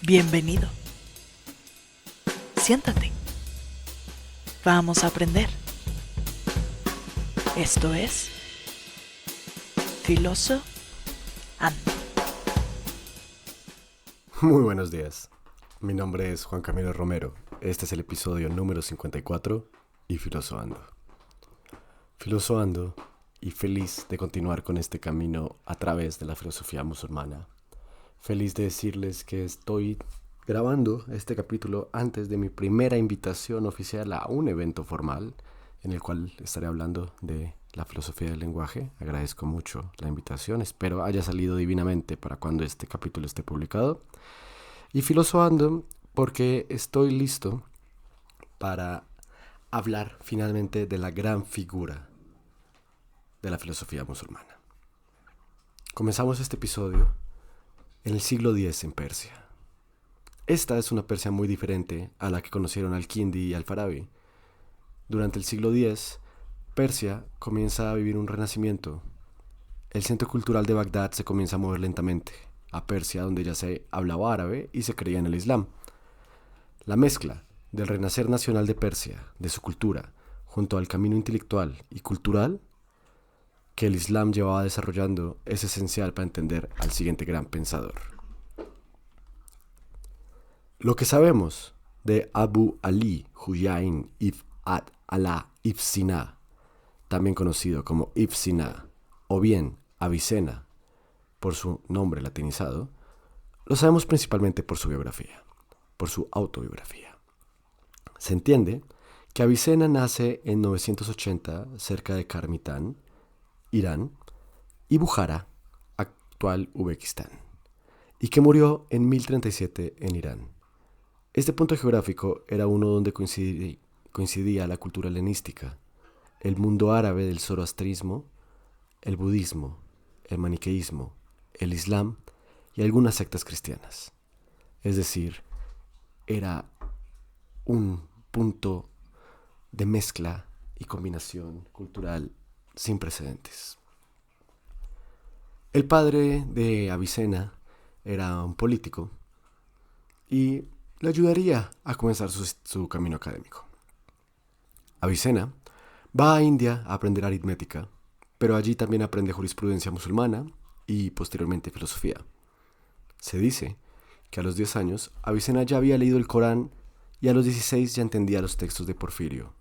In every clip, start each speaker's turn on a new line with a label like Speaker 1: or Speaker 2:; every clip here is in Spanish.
Speaker 1: Bienvenido. Siéntate. Vamos a aprender. Esto es Filoso Ando.
Speaker 2: Muy buenos días. Mi nombre es Juan Camilo Romero. Este es el episodio número 54 y Filoso Ando. Filoso Ando y feliz de continuar con este camino a través de la filosofía musulmana. Feliz de decirles que estoy grabando este capítulo antes de mi primera invitación oficial a un evento formal en el cual estaré hablando de la filosofía del lenguaje. Agradezco mucho la invitación, espero haya salido divinamente para cuando este capítulo esté publicado. Y filosofando porque estoy listo para hablar finalmente de la gran figura de la filosofía musulmana. Comenzamos este episodio en el siglo X en Persia. Esta es una Persia muy diferente a la que conocieron Al-Kindi y Al-Farabi. Durante el siglo X, Persia comienza a vivir un renacimiento. El centro cultural de Bagdad se comienza a mover lentamente a Persia, donde ya se hablaba árabe y se creía en el Islam. La mezcla del renacer nacional de Persia, de su cultura, junto al camino intelectual y cultural que el Islam llevaba desarrollando es esencial para entender al siguiente gran pensador. Lo que sabemos de Abu Ali Husayn ibn Ala ibn Sina, también conocido como Ibn Sina o bien Avicena por su nombre latinizado, lo sabemos principalmente por su biografía, por su autobiografía. Se entiende que Avicena nace en 980 cerca de Karmitán, Irán, y Bujará, actual Uzbekistán, y que murió en 1037 en Irán. Este punto geográfico era uno donde coincidía la cultura helenística, el mundo árabe del zoroastrismo, el budismo, el maniqueísmo, el islam y algunas sectas cristianas. Es decir, era un punto de mezcla y combinación cultural sin precedentes. El padre de Avicena era un político y le ayudaría a comenzar su camino académico. Avicena va a India a aprender aritmética, pero allí también aprende jurisprudencia musulmana y posteriormente filosofía. Se dice que a los 10 años Avicena ya había leído el Corán y a los 16 ya entendía los textos de Porfirio.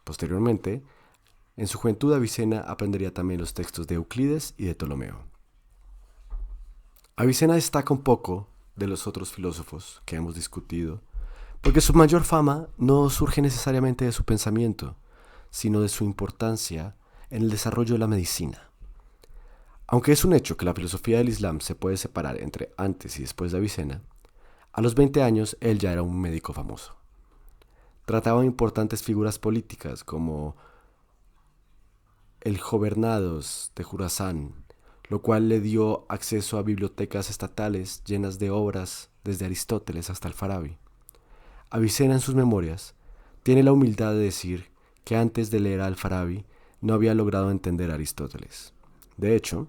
Speaker 2: Posteriormente, en su juventud Avicena aprendería también los textos de Euclides y de Ptolomeo. Avicena destaca un poco de los otros filósofos que hemos discutido, porque su mayor fama no surge necesariamente de su pensamiento, sino de su importancia en el desarrollo de la medicina. Aunque es un hecho que la filosofía del Islam se puede separar entre antes y después de Avicena, a los 20 años él ya era un médico famoso. Trataba importantes figuras políticas como el Gobernados de Jurasán, lo cual le dio acceso a bibliotecas estatales llenas de obras desde Aristóteles hasta el Farabi. Avicena en sus memorias tiene la humildad de decir que antes de leer al Farabi no había logrado entender a Aristóteles. De hecho,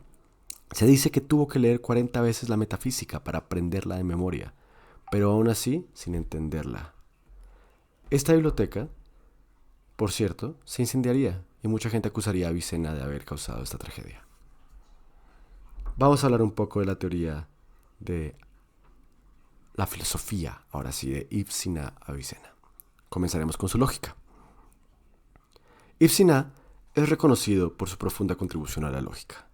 Speaker 2: se dice que tuvo que leer 40 veces la metafísica para aprenderla de memoria, pero aún así sin entenderla. Esta biblioteca, por cierto, se incendiaría y mucha gente acusaría a Avicena de haber causado esta tragedia. Vamos a hablar un poco de la teoría de la filosofía, ahora sí, de Ibn Sina Avicena. Comenzaremos con su lógica. Ibn Sina es reconocido por su profunda contribución a la lógica,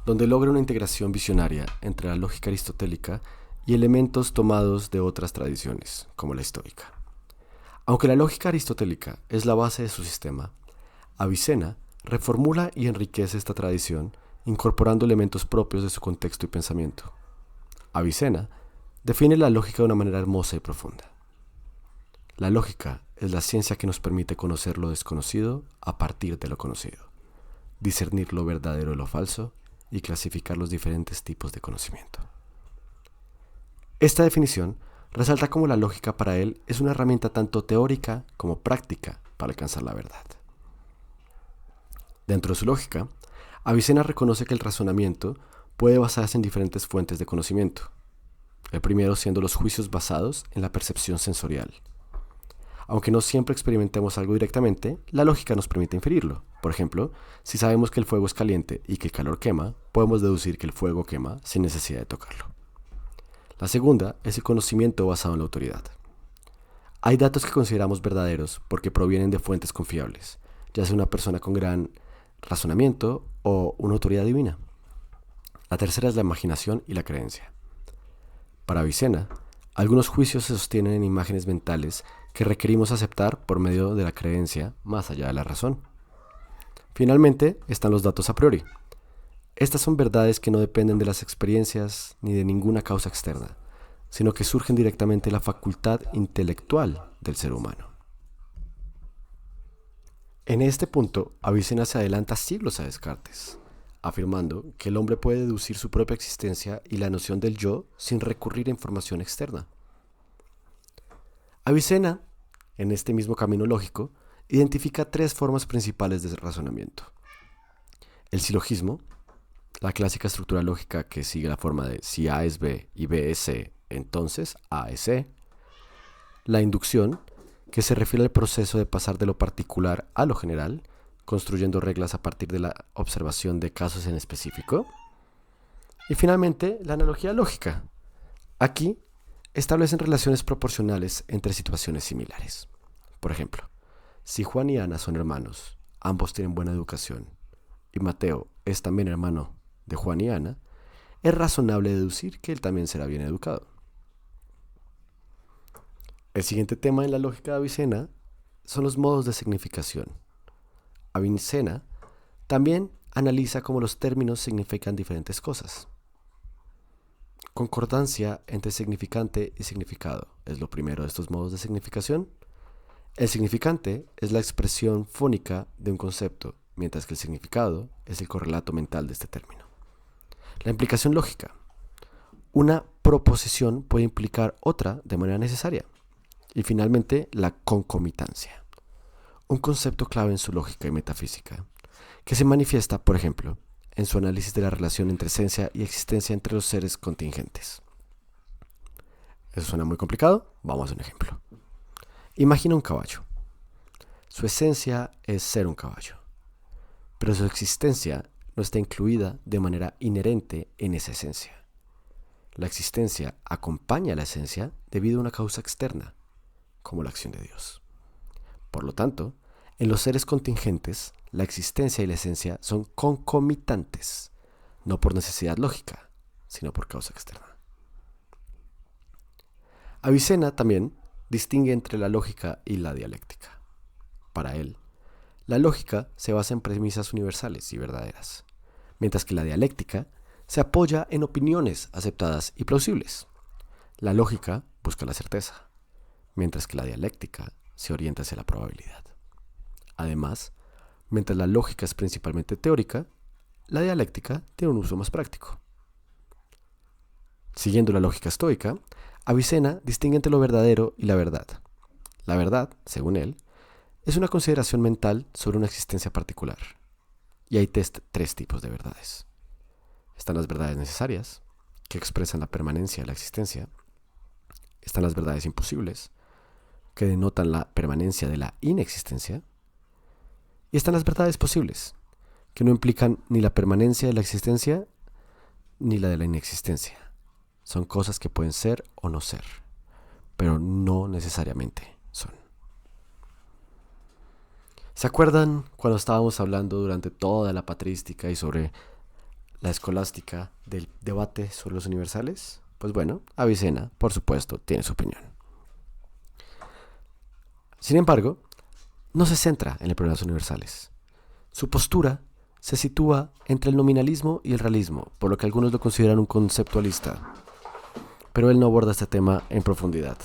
Speaker 2: donde logra una integración visionaria entre la lógica aristotélica y elementos tomados de otras tradiciones, como la estoica. Aunque la lógica aristotélica es la base de su sistema, Avicena reformula y enriquece esta tradición incorporando elementos propios de su contexto y pensamiento. Avicena define la lógica de una manera hermosa y profunda. La lógica es la ciencia que nos permite conocer lo desconocido a partir de lo conocido, discernir lo verdadero de lo falso y clasificar los diferentes tipos de conocimiento. Esta definición resalta cómo la lógica para él es una herramienta tanto teórica como práctica para alcanzar la verdad. Dentro de su lógica, Avicena reconoce que el razonamiento puede basarse en diferentes fuentes de conocimiento. El primero siendo los juicios basados en la percepción sensorial. Aunque no siempre experimentemos algo directamente, la lógica nos permite inferirlo. Por ejemplo, si sabemos que el fuego es caliente y que el calor quema, podemos deducir que el fuego quema sin necesidad de tocarlo. La segunda es el conocimiento basado en la autoridad. Hay datos que consideramos verdaderos porque provienen de fuentes confiables, ya sea una persona con gran razonamiento o una autoridad divina. La tercera es la imaginación y la creencia. Para Avicena, algunos juicios se sostienen en imágenes mentales que requerimos aceptar por medio de la creencia más allá de la razón. Finalmente están los datos a priori. Estas son verdades que no dependen de las experiencias ni de ninguna causa externa, sino que surgen directamente de la facultad intelectual del ser humano. En este punto, Avicena se adelanta siglos a Descartes, afirmando que el hombre puede deducir su propia existencia y la noción del yo sin recurrir a información externa. Avicena, en este mismo camino lógico, identifica tres formas principales de razonamiento. El silogismo, la clásica estructura lógica que sigue la forma de si A es B y B es C, entonces A es C. La inducción, que se refiere al proceso de pasar de lo particular a lo general, construyendo reglas a partir de la observación de casos en específico. Y finalmente, la analogía lógica. Aquí establecen relaciones proporcionales entre situaciones similares. Por ejemplo, si Juan y Ana son hermanos, ambos tienen buena educación, y Mateo es también hermano de Juan y Ana, es razonable deducir que él también será bien educado. El siguiente tema en la lógica de Avicena son los modos de significación. Avicena también analiza cómo los términos significan diferentes cosas. Concordancia entre significante y significado es lo primero de estos modos de significación. El significante es la expresión fónica de un concepto, mientras que el significado es el correlato mental de este término. La implicación lógica. Una proposición puede implicar otra de manera necesaria. Y finalmente, la concomitancia. Un concepto clave en su lógica y metafísica, que se manifiesta, por ejemplo, en su análisis de la relación entre esencia y existencia entre los seres contingentes. ¿Eso suena muy complicado? Vamos a hacer un ejemplo. Imagina un caballo. Su esencia es ser un caballo, pero su existencia no está incluida de manera inherente en esa esencia. La existencia acompaña a la esencia debido a una causa externa, como la acción de Dios. Por lo tanto, en los seres contingentes, la existencia y la esencia son concomitantes, no por necesidad lógica, sino por causa externa. Avicena también distingue entre la lógica y la dialéctica. Para él, la lógica se basa en premisas universales y verdaderas, mientras que la dialéctica se apoya en opiniones aceptadas y plausibles. La lógica busca la certeza, mientras que la dialéctica se orienta hacia la probabilidad. Además, mientras la lógica es principalmente teórica, la dialéctica tiene un uso más práctico. Siguiendo la lógica estoica, Avicena distingue entre lo verdadero y la verdad. La verdad, según él, es una consideración mental sobre una existencia particular. Y hay tres tipos de verdades. Están las verdades necesarias, que expresan la permanencia de la existencia. Están las verdades imposibles, que denotan la permanencia de la inexistencia. Y están las verdades posibles, que no implican ni la permanencia de la existencia ni la de la inexistencia. Son cosas que pueden ser o no ser, pero no necesariamente son. ¿Se acuerdan cuando estábamos hablando durante toda la patrística y sobre la escolástica del debate sobre los universales? Pues bueno, Avicena, por supuesto, tiene su opinión. Sin embargo, no se centra en el problema de los universales. Su postura se sitúa entre el nominalismo y el realismo, por lo que algunos lo consideran un conceptualista. Pero él no aborda este tema en profundidad.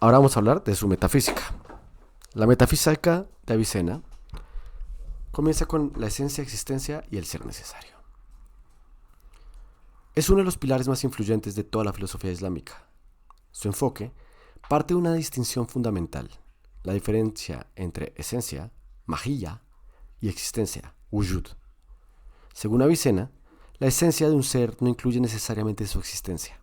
Speaker 2: Ahora vamos a hablar de su metafísica. La metafísica de Avicena comienza con la esencia, existencia y el ser necesario. Es uno de los pilares más influyentes de toda la filosofía islámica. Su enfoque parte de una distinción fundamental, la diferencia entre esencia, mahiyya, y existencia, wujud. Según Avicena, La esencia de un ser no incluye necesariamente su existencia.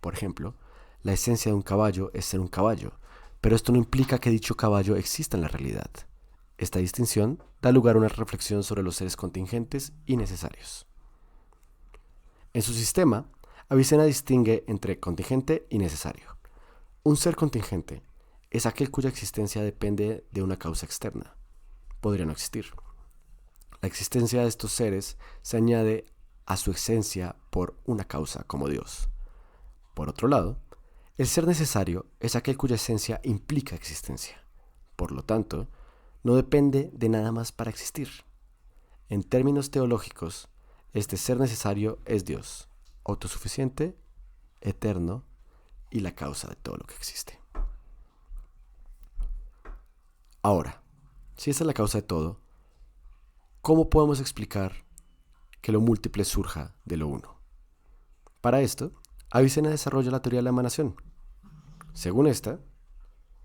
Speaker 2: Por ejemplo, la esencia de un caballo es ser un caballo, pero esto no implica que dicho caballo exista en la realidad. Esta distinción da lugar a una reflexión sobre los seres contingentes y necesarios. En su sistema, Avicena distingue entre contingente y necesario. Un ser contingente es aquel cuya existencia depende de una causa externa. Podría no existir. La existencia de estos seres se añade a su esencia por una causa, como Dios. Por otro lado, el ser necesario es aquel cuya esencia implica existencia. Por lo tanto, no depende de nada más para existir. En términos teológicos, este ser necesario es Dios, autosuficiente, eterno y la causa de todo lo que existe. Ahora, si esta es la causa de todo, ¿cómo podemos explicar que lo múltiple surja de lo uno? Para esto, Avicena desarrolla la teoría de la emanación. Según esta,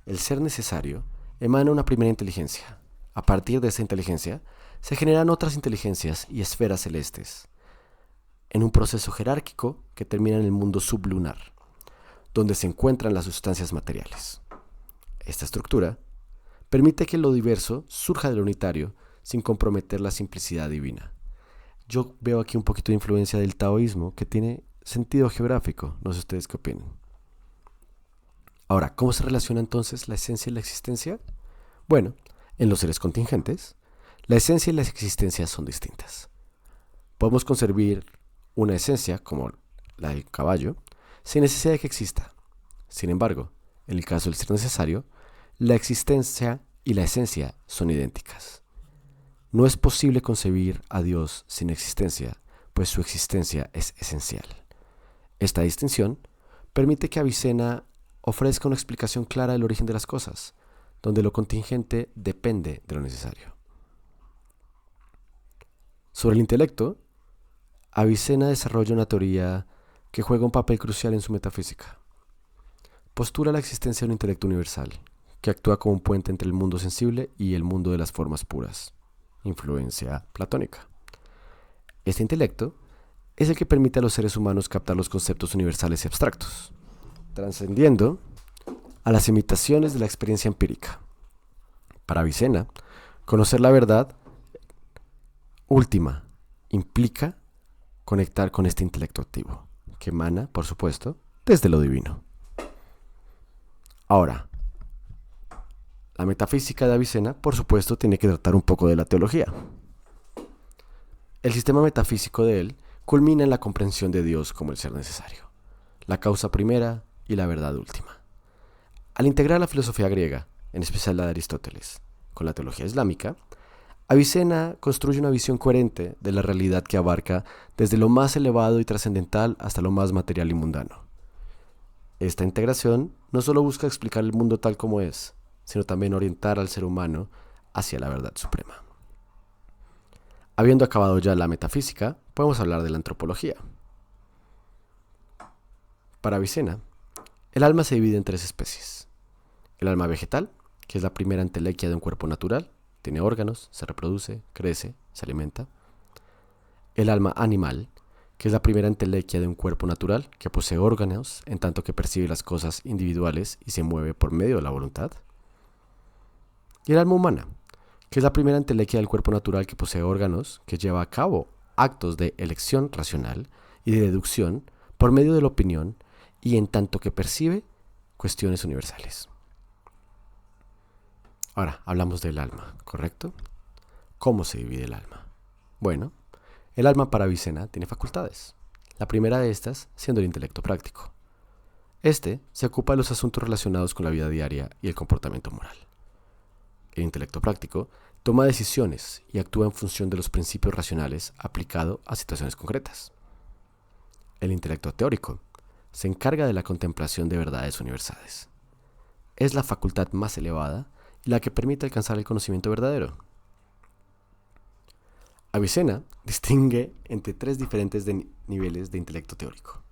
Speaker 2: el ser necesario emana una primera inteligencia. A partir de esa inteligencia, se generan otras inteligencias y esferas celestes, en un proceso jerárquico que termina en el mundo sublunar, donde se encuentran las sustancias materiales. Esta estructura permite que lo diverso surja de lo unitario sin comprometer la simplicidad divina. Yo veo aquí un poquito de influencia del taoísmo que tiene sentido geográfico, no sé ustedes qué opinan. Ahora, ¿cómo se relaciona entonces la esencia y la existencia? Bueno, en los seres contingentes, la esencia y la existencia son distintas. Podemos concebir una esencia, como la del caballo, sin necesidad de que exista. Sin embargo, en el caso del ser necesario, la existencia y la esencia son idénticas. No es posible concebir a Dios sin existencia, pues su existencia es esencial. Esta distinción permite que Avicena ofrezca una explicación clara del origen de las cosas, donde lo contingente depende de lo necesario. Sobre el intelecto, Avicena desarrolla una teoría que juega un papel crucial en su metafísica. Postula la existencia de un intelecto universal, que actúa como un puente entre el mundo sensible y el mundo de las formas puras, influencia platónica. Este intelecto es el que permite a los seres humanos captar los conceptos universales y abstractos, trascendiendo a las imitaciones de la experiencia empírica. Para Avicena, conocer la verdad última implica conectar con este intelecto activo, que emana, por supuesto, desde lo divino. Ahora, la metafísica de Avicena, por supuesto, tiene que tratar un poco de la teología. El sistema metafísico de él culmina en la comprensión de Dios como el ser necesario, la causa primera y la verdad última. Al integrar la filosofía griega, en especial la de Aristóteles, con la teología islámica, Avicena construye una visión coherente de la realidad que abarca desde lo más elevado y trascendental hasta lo más material y mundano. Esta integración no solo busca explicar el mundo tal como es, sino también orientar al ser humano hacia la verdad suprema. Habiendo acabado ya la metafísica, podemos hablar de la antropología. Para Avicena, el alma se divide en tres especies. El alma vegetal, que es la primera entelequia de un cuerpo natural, tiene órganos, se reproduce, crece, se alimenta. El alma animal, que es la primera entelequia de un cuerpo natural, que posee órganos en tanto que percibe las cosas individuales y se mueve por medio de la voluntad. Y el alma humana, que es la primera entelequia del cuerpo natural que posee órganos, que lleva a cabo actos de elección racional y de deducción por medio de la opinión y en tanto que percibe cuestiones universales. Ahora, hablamos del alma, ¿correcto? ¿Cómo se divide el alma? Bueno, el alma para Avicena tiene facultades. La primera de estas siendo el intelecto práctico. Este se ocupa de los asuntos relacionados con la vida diaria y el comportamiento moral. El intelecto práctico toma decisiones y actúa en función de los principios racionales aplicado a situaciones concretas. El intelecto teórico se encarga de la contemplación de verdades universales. Es la facultad más elevada y la que permite alcanzar el conocimiento verdadero. Avicena distingue entre tres diferentes niveles de intelecto teórico.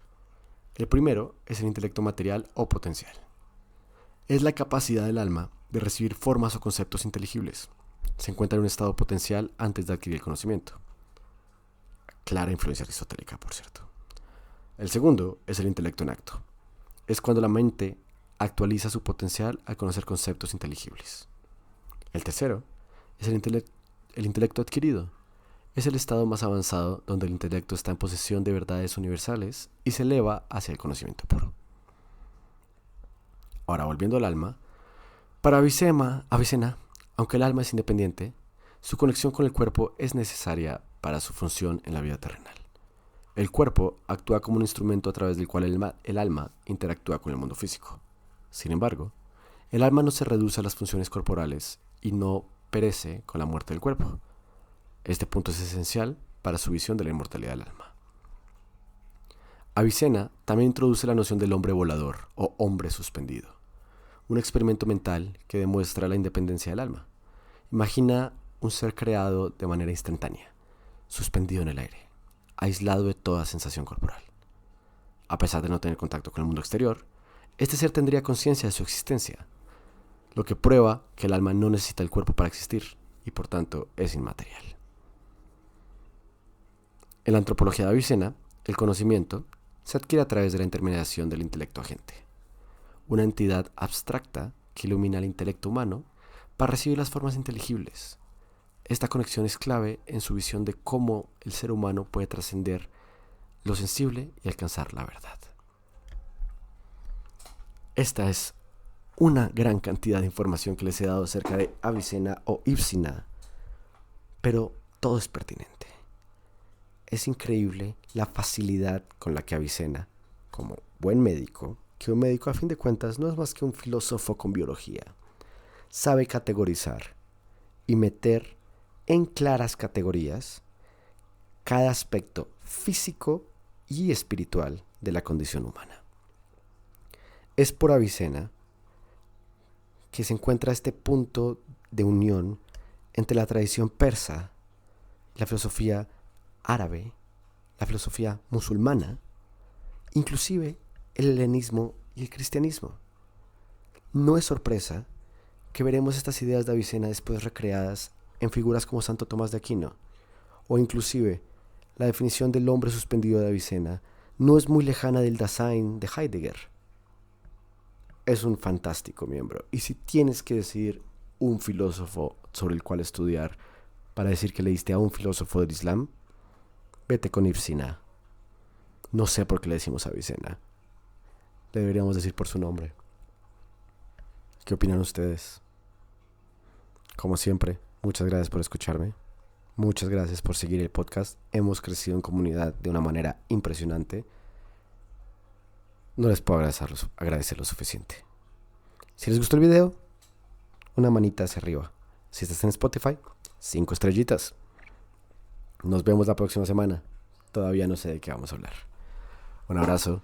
Speaker 2: El primero es el intelecto material o potencial. Es la capacidad del alma de recibir formas o conceptos inteligibles. Se encuentra en un estado potencial antes de adquirir el conocimiento. clara influencia aristotélica, por cierto. El segundo es el intelecto en acto. Es cuando la mente actualiza su potencial al conocer conceptos inteligibles. El tercero es el intelecto adquirido. Es el estado más avanzado donde el intelecto está en posesión de verdades universales y se eleva hacia el conocimiento puro. Ahora, volviendo al alma, para Avicena, aunque el alma es independiente, su conexión con el cuerpo es necesaria para su función en la vida terrenal. El cuerpo actúa como un instrumento a través del cual el alma interactúa con el mundo físico. Sin embargo, el alma no se reduce a las funciones corporales y no perece con la muerte del cuerpo. Este punto es esencial para su visión de la inmortalidad del alma. Avicena también introduce la noción del hombre volador o hombre suspendido, un experimento mental que demuestra la independencia del alma. Imagina un ser creado de manera instantánea, suspendido en el aire, aislado de toda sensación corporal. A pesar de no tener contacto con el mundo exterior, este ser tendría conciencia de su existencia, lo que prueba que el alma no necesita el cuerpo para existir y por tanto es inmaterial. En la antropología de Avicena, el conocimiento se adquiere a través de la intermediación del intelecto agente, una entidad abstracta que ilumina el intelecto humano para recibir las formas inteligibles. Esta conexión es clave en su visión de cómo el ser humano puede trascender lo sensible y alcanzar la verdad. Esta es una gran cantidad de información que les he dado acerca de Avicena o Ibsina, pero todo es pertinente. Es increíble la facilidad con la que Avicena, como buen médico, que un médico a fin de cuentas no es más que un filósofo con biología, sabe categorizar y meter en claras categorías cada aspecto físico y espiritual de la condición humana. Es por Avicena que se encuentra este punto de unión entre la tradición persa, la filosofía árabe, la filosofía musulmana, inclusive el helenismo y el cristianismo. No es sorpresa que veremos estas ideas de Avicena después recreadas en figuras como Santo Tomás de Aquino, o inclusive la definición del hombre suspendido de Avicena no es muy lejana del Dasein de Heidegger. Es un fantástico miembro, y si tienes que decidir un filósofo sobre el cual estudiar para decir que leíste a un filósofo del Islam, vete con Ibn Sina. No sé por qué le decimos Avicena. Le deberíamos decir por su nombre. ¿Qué opinan ustedes? Como siempre, muchas gracias por escucharme. Muchas gracias por seguir el podcast. Hemos crecido en comunidad de una manera impresionante. No les puedo agradecer lo suficiente. Si les gustó el video, una manita hacia arriba. Si estás en Spotify, 5 estrellitas. Nos vemos la próxima semana. Todavía no sé de qué vamos a hablar. Un abrazo.